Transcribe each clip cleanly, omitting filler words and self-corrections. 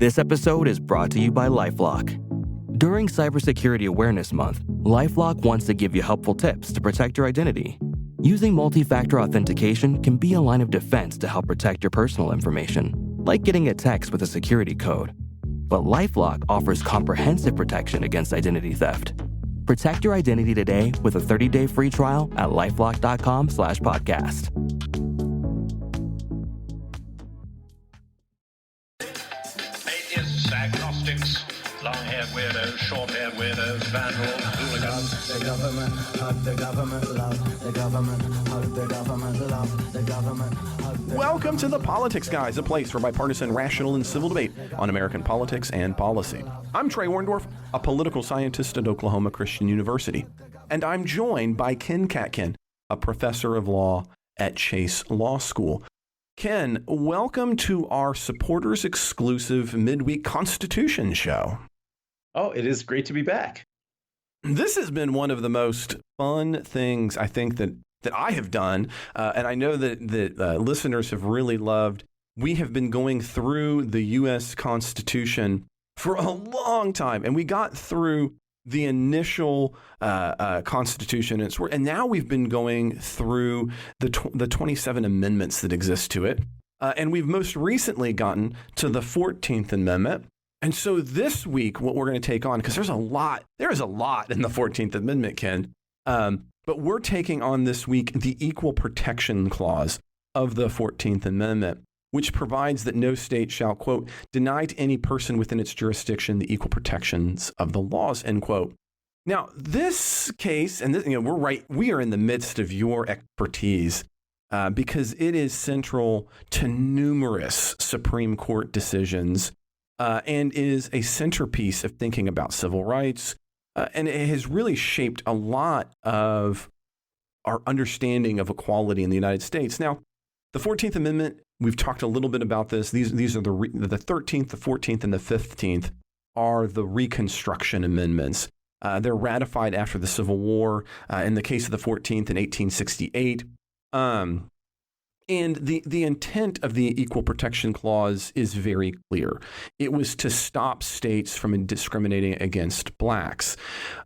This episode is brought to you by LifeLock. During Cybersecurity Awareness Month, LifeLock wants to give you helpful tips to protect your identity. Using multi-factor authentication can be a line of defense to help protect your personal information, like getting a text with a security code. But LifeLock offers comprehensive protection against identity theft. Protect your identity today with a 30-day free trial at lifelock.com/podcast. Atheists, agnostics, long-haired weirdos, short-haired weirdos, vandals, hooligans. The government, hug the government, love the government, hug the government, love the government, hug the Welcome to The Politics Guys, a place for bipartisan, rational, and civil debate on American politics and policy. I'm Trey Warndorf, a political scientist at Oklahoma Christian University, and I'm joined by Ken Katkin, a professor of law at Chase Law School. Ken, welcome to our supporters exclusive midweek Constitution show. Oh, it is great to be back. This has been one of the most fun things I think that I have done, and I know that listeners have really loved. We have been going through the U.S. Constitution for a long time, and we got through the initial Constitution, and now we've been going through the 27 amendments that exist to it, and we've most recently gotten to the 14th Amendment. And so this week, what we're going to take on, because there is a lot in the 14th Amendment, Ken, but we're taking on this week the Equal Protection Clause of the 14th Amendment, which provides that no state shall, quote, deny to any person within its jurisdiction the equal protections of the laws, end quote. Now, this case, and this, we are in the midst of your expertise because it is central to numerous Supreme Court decisions and is a centerpiece of thinking about civil rights. And it has really shaped a lot of our understanding of equality in the United States. Now, the 14th Amendment, we've talked a little bit about this. These are the 13th, the 14th, and the 15th are the Reconstruction Amendments. They're ratified after the Civil War, in the case of the 14th in 1868. And the intent of the Equal Protection Clause is very clear. It was to stop states from discriminating against blacks.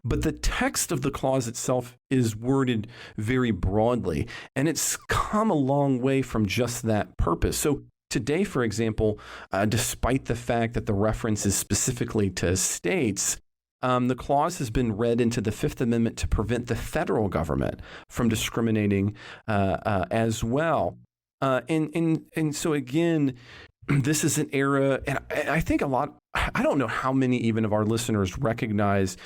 But the text of the clause itself is worded very broadly, and it's come a long way from just that purpose. So today, for example, despite the fact that the reference is specifically to states, the clause has been read into the Fifth Amendment to prevent the federal government from discriminating as well. And so again, this is an era, and I think I don't know how many even of our listeners recognize,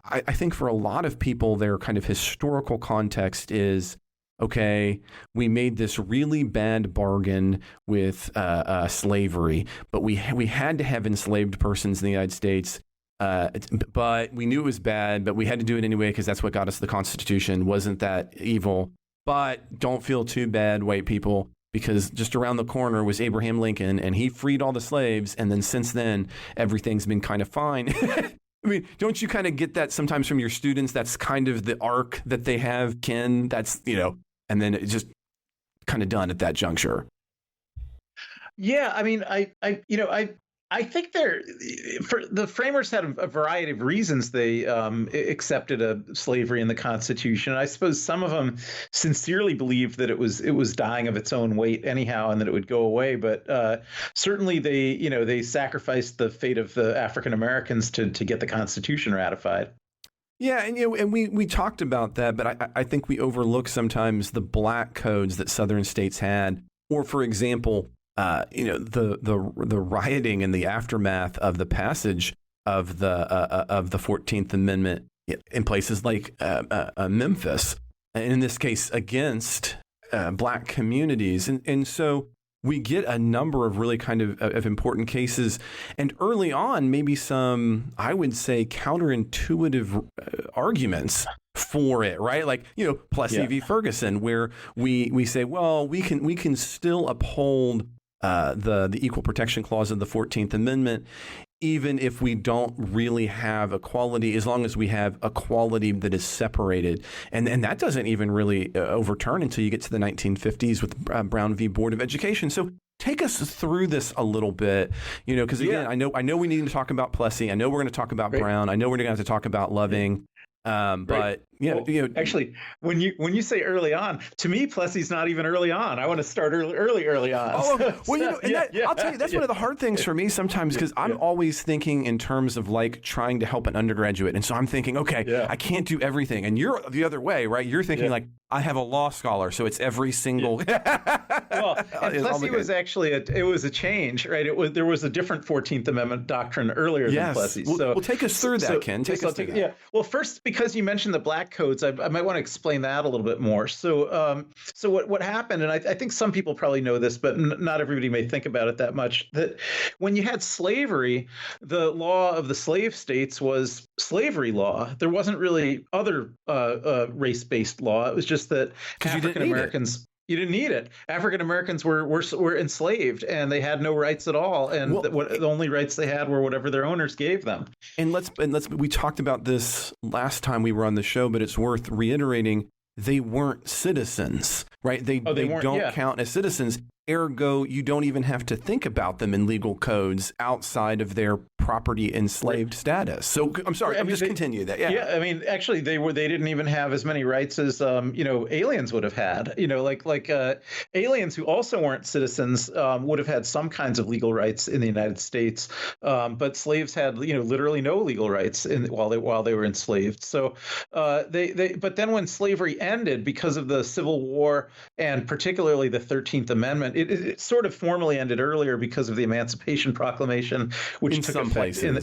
I think for a lot of people, their kind of historical context is, okay, we made this really bad bargain with slavery, but we had to have enslaved persons in the United States. But we knew it was bad, but we had to do it anyway because that's what got us the Constitution. Wasn't that evil? But don't feel too bad, white people, because just around the corner was Abraham Lincoln, and he freed all the slaves. And then since then, everything's been kind of fine. I mean, don't you kind of get that sometimes from your students? That's kind of the arc that they have, Ken. That's, and then it's just kind of done at that juncture. Yeah, I mean, I think the framers had a variety of reasons they accepted slavery in the Constitution. I suppose some of them sincerely believed that it was dying of its own weight anyhow, and that it would go away. But certainly they sacrificed the fate of the African Americans to get the Constitution ratified. Yeah, and we talked about that, but I think we overlook sometimes the black codes that Southern states had, or for example, the rioting and the aftermath of the passage of the 14th Amendment in places like Memphis, and in this case against black communities, and so we get a number of really kind of important cases, and early on maybe some, I would say, counterintuitive arguments for it, right? Like, Plessy v. Ferguson, where we say, well, we can still uphold the Equal Protection Clause of the 14th Amendment, even if we don't really have equality, as long as we have equality that is separated. And that doesn't even really overturn until you get to the 1950s with Brown v. Board of Education. So take us through this a little bit, because again, I know we need to talk about Plessy. I know we're going to talk about Brown. I know we're going to have to talk about Loving. But actually, when you say early on, to me, Plessy's not even early on. I want to start early on. Oh, well, I'll tell you, that's one of the hard things for me sometimes, because I'm always thinking in terms of like trying to help an undergraduate, and so I'm thinking, okay, I can't do everything, and you're the other way, right? You're thinking like, I have a law scholar, so it's every single. Well, and Plessy was actually it was a change, right? There was a different 14th Amendment doctrine earlier than Plessy. Well, take us through that, Ken. Take us through that. Yeah. Well, first, because you mentioned the black codes, I might want to explain that a little bit more. So, what happened, and I think some people probably know this, but not everybody may think about it that much. That when you had slavery, the law of the slave states was slavery law. There wasn't really other race-based law. It was just that African Americans. You didn't need it. African Americans were enslaved, and they had no rights at all. And the only rights they had were whatever their owners gave them. And we talked about this last time we were on the show, but it's worth reiterating. They weren't citizens, right? They don't count as citizens. Ergo, you don't even have to think about them in legal codes outside of their property enslaved status. So I'm sorry, continue that. Yeah, I mean, actually, they didn't even have as many rights as aliens would have had. Like aliens who also weren't citizens would have had some kinds of legal rights in the United States, but slaves had literally no legal rights while they were enslaved. So but then when slavery ended because of the Civil War and particularly the 13th Amendment. It sort of formally ended earlier because of the Emancipation Proclamation, which took effect in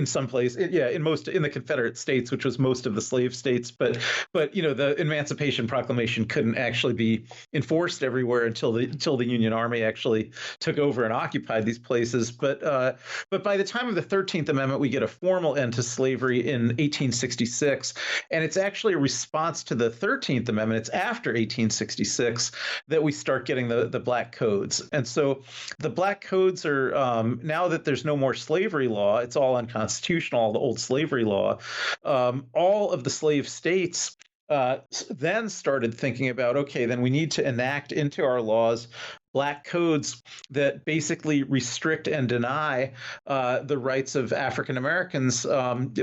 some places. In the Confederate States, which was most of the slave states. But the Emancipation Proclamation couldn't actually be enforced everywhere until the Union Army actually took over and occupied these places. But by the time of the 13th Amendment, we get a formal end to slavery in 1866, and it's actually a response to the 13th Amendment. It's after 1866 that we start getting the black codes. And so the black codes are, now that there's no more slavery law, it's all unconstitutional, the old slavery law, all of the slave states then started thinking about, okay, then we need to enact into our laws black codes that basically restrict and deny the rights of African Americans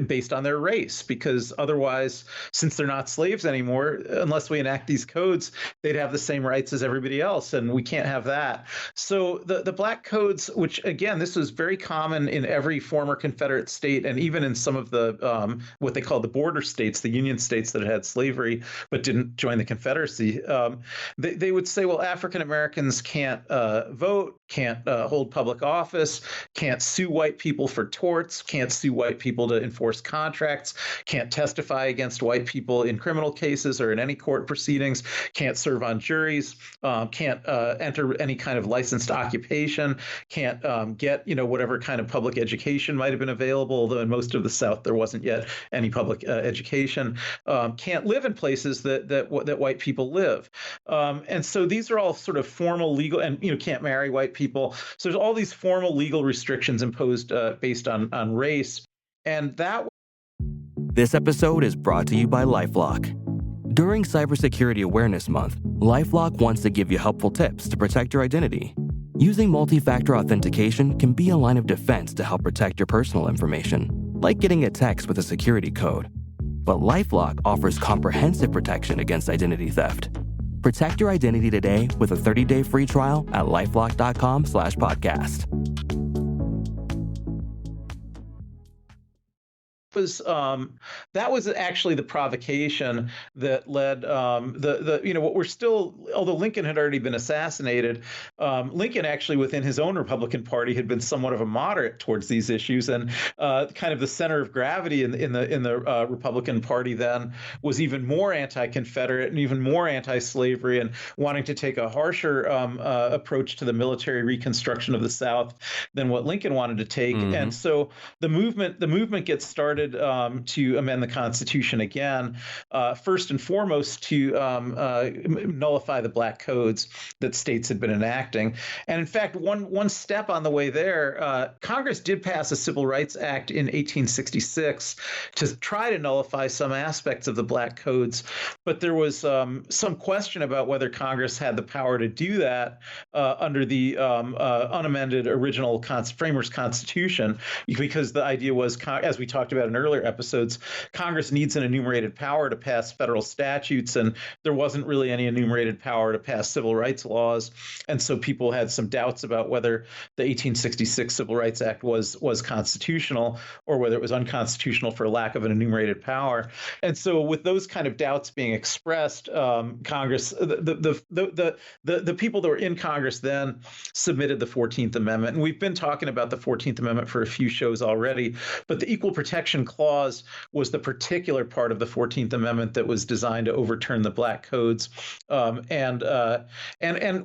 based on their race, because otherwise, since they're not slaves anymore, unless we enact these codes, they'd have the same rights as everybody else, and we can't have that. So the black codes, which again, this was very common in every former Confederate state, and even in some of the what they call the border states, the Union states that had slavery but didn't join the Confederacy, they would say, well, African Americans can't vote, can't hold public office, can't sue white people for torts, can't sue white people to enforce contracts, can't testify against white people in criminal cases or in any court proceedings, can't serve on juries, can't enter any kind of licensed occupation, can't get whatever kind of public education might have been available, although in most of the South there wasn't yet any public education, can't live in places that white people live. And so these are all sort of formal legal, and can't marry white people. So there's all these formal legal restrictions imposed based on race, and that. This episode is brought to you by LifeLock. During Cybersecurity Awareness Month, LifeLock wants to give you helpful tips to protect your identity. Using multi-factor authentication can be a line of defense to help protect your personal information, like getting a text with a security code. But LifeLock offers comprehensive protection against identity theft. Protect your identity today with a 30-day free trial at lifelock.com/podcast. That was actually the provocation that led what we're still, although Lincoln had already been assassinated, Lincoln actually within his own Republican Party had been somewhat of a moderate towards these issues, and kind of the center of gravity in the Republican Party then was even more anti-Confederate and even more anti-slavery, and wanting to take a harsher approach to the military reconstruction of the South than what Lincoln wanted to take. Mm-hmm. And so the movement gets started wanted to amend the Constitution again, first and foremost to nullify the black codes that states had been enacting. And in fact, one step on the way there, Congress did pass a Civil Rights Act in 1866 to try to nullify some aspects of the black codes, but there was some question about whether Congress had the power to do that under the unamended original framers' Constitution, because the idea was, as we talked about in earlier episodes, Congress needs an enumerated power to pass federal statutes, and there wasn't really any enumerated power to pass civil rights laws. And so people had some doubts about whether the 1866 Civil Rights Act was constitutional or whether it was unconstitutional for lack of an enumerated power. And so with those kind of doubts being expressed, Congress, the people that were in Congress then submitted the 14th Amendment. And we've been talking about the 14th Amendment for a few shows already, but the Equal Protection Clause was the particular part of the 14th Amendment that was designed to overturn the black codes. And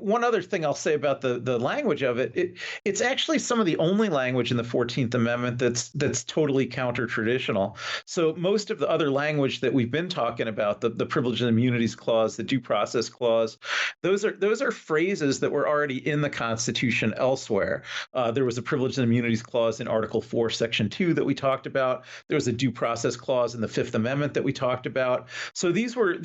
one other thing I'll say about the language of it, it's actually some of the only language in the 14th Amendment that's totally counter-traditional. So most of the other language that we've been talking about, the Privilege and Immunities Clause, the Due Process Clause, those are phrases that were already in the Constitution elsewhere. There was a Privilege and Immunities Clause in Article 4, Section 2 that we talked about. There was a Due Process Clause in the Fifth Amendment that we talked about. So these were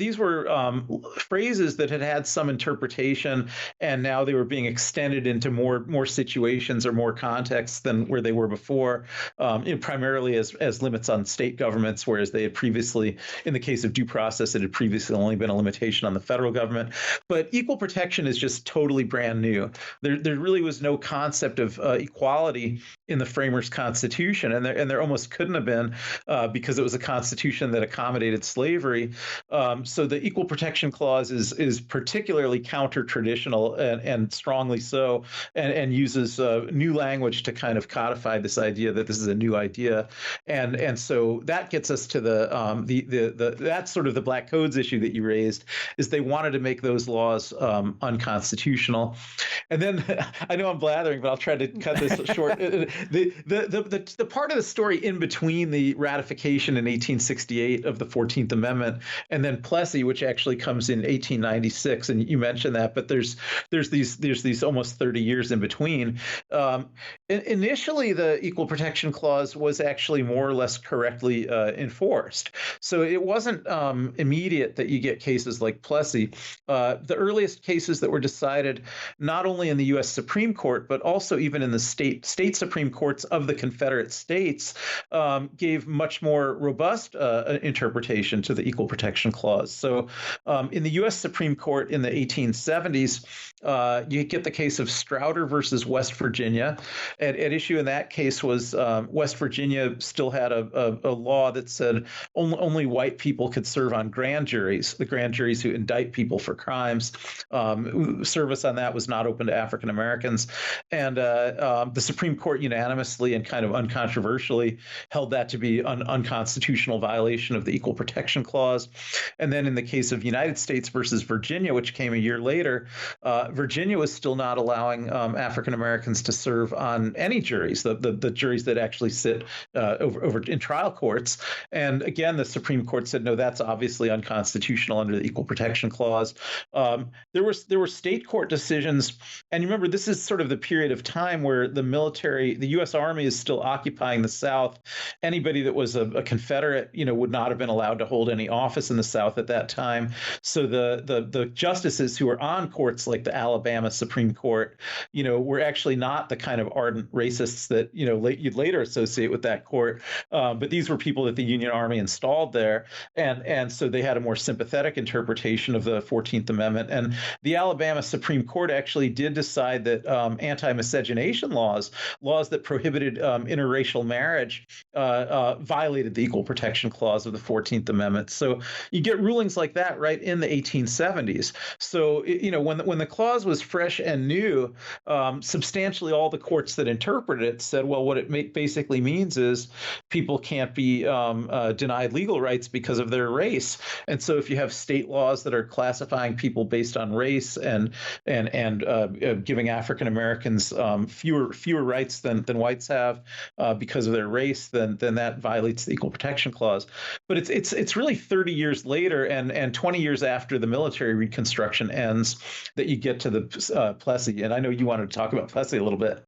phrases that had some interpretation, and now they were being extended into more situations or more contexts than where they were before, primarily as limits on state governments, whereas they had previously, in the case of due process, it had previously only been a limitation on the federal government. But equal protection is just totally brand new. There really was no concept of equality in the framers' Constitution, and there almost couldn't have been because it was a constitution that accommodated slavery. So the Equal Protection Clause is particularly counter-traditional and strongly so, and uses new language to kind of codify this idea that this is a new idea, and so that gets us to that's sort of the black codes issue that you raised, is they wanted to make those laws unconstitutional. And then I know I'm blathering, but I'll try to cut this short. The part of the story in between the ratification in 1868 of the 14th Amendment and then Plessy, which actually comes in 1896, and you mentioned that, but there's these almost 30 years in between. Initially, the Equal Protection Clause was actually more or less correctly enforced. So it wasn't immediate that you get cases like Plessy. The earliest cases that were decided not only in the U.S. Supreme Court, but also even in the state Supreme Courts of the Confederate States gave much more robust interpretation to the Equal Protection Clause. So in the U.S. Supreme Court in the 1870s, you get the case of Strouder versus West Virginia. At issue in that case was West Virginia still had a law that said only white people could serve on grand juries, the grand juries who indict people for crimes. Service on that was not open to African Americans. And the Supreme Court unanimously and kind of uncontroversially held that to be an unconstitutional violation of the Equal Protection Clause. And then in the case of United States versus Virginia, which came a year later, Virginia was still not allowing African Americans to serve on any juries, the juries that actually sit over in trial courts. And again, the Supreme Court said, no, that's obviously unconstitutional under the Equal Protection Clause. There were state court decisions, and you remember this is sort of the period of time where the military, the U.S. Army is still occupying the South. Anybody that was a Confederate, would not have been allowed to hold any office in the South at that time. So the justices who were on courts like the Alabama Supreme Court, were actually not the kind of ardent racists that you'd later associate with that court. But these were people that the Union Army installed there, and so they had a more sympathetic interpretation of the 14th Amendment. And the Alabama Supreme Court actually did decide that anti-miscegenation laws that prohibited interracial marriage violated the Equal Protection Clause of the 14th Amendment. So you get rulings like that right in the 1870s. So when the clause was fresh and new, substantially all the courts that interpreted it said, well, what it basically means is people can't be denied legal rights because of their race. And so if you have state laws that are classifying people based on race and giving African Americans fewer rights than whites have because of their race, then that violates the Equal Protection Clause. But it's really 30 years later and 20 years after the military reconstruction ends that you get to the Plessy. And I know you wanted to talk about Plessy a little bit.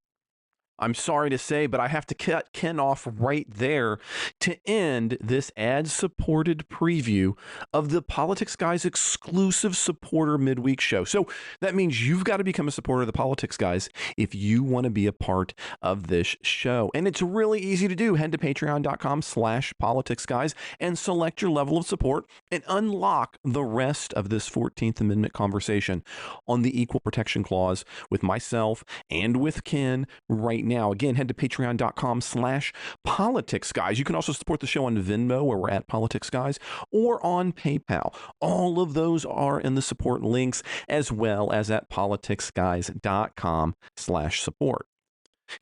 I'm sorry to say, but I have to cut Ken off right there to end this ad-supported preview of the Politics Guys exclusive supporter midweek show. So that means you've got to become a supporter of the Politics Guys if you want to be a part of this show. And it's really easy to do. Head to patreon.com/politicsguys and select your level of support and unlock the rest of this 14th Amendment conversation on the Equal Protection Clause with myself and with Ken right now. Again, head to patreon.com/politicsguys. You can also support the show on Venmo, where we're at Politics Guys, or on PayPal. All of those are in the support links, as well as at politicsguys.com/support.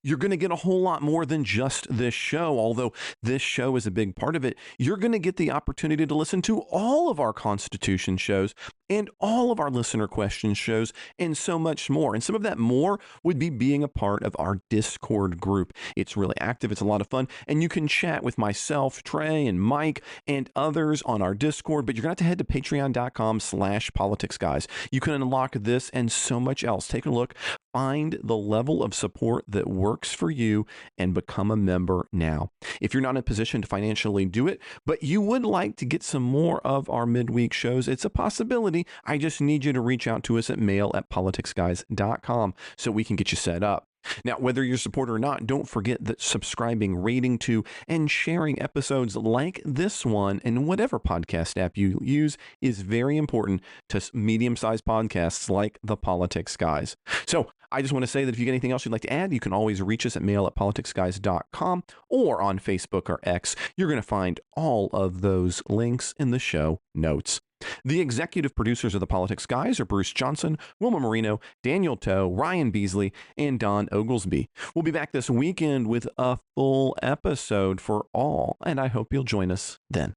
You're going to get a whole lot more than just this show, although this show is a big part of it. You're going to get the opportunity to listen to all of our Constitution shows and all of our listener question shows and so much more. And some of that more would be being a part of our Discord group. It's really active. It's a lot of fun. And you can chat with myself, Trey, and Mike, and others on our Discord. But you're going to have to head to patreon.com/politicsguys. You can unlock this and so much else. Take a look. Find the level of support that works for you and become a member now. If you're not in a position to financially do it, but you would like to get some more of our midweek shows, it's a possibility. I just need you to reach out to us at mail@politicsguys.com so we can get you set up. Now, whether you're a supporter or not, don't forget that subscribing, rating to, and sharing episodes like this one in whatever podcast app you use is very important to medium-sized podcasts like the Politics Guys. So I just want to say that if you get anything else you'd like to add, you can always reach us at mail@politicsguys.com or on Facebook or X. You're going to find all of those links in the show notes. The executive producers of the Politics Guys are Bruce Johnson, Wilma Marino, Daniel Toe, Ryan Beasley, and Don Oglesby. We'll be back this weekend with a full episode for all, and I hope you'll join us then.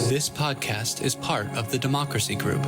This podcast is part of the Democracy Group.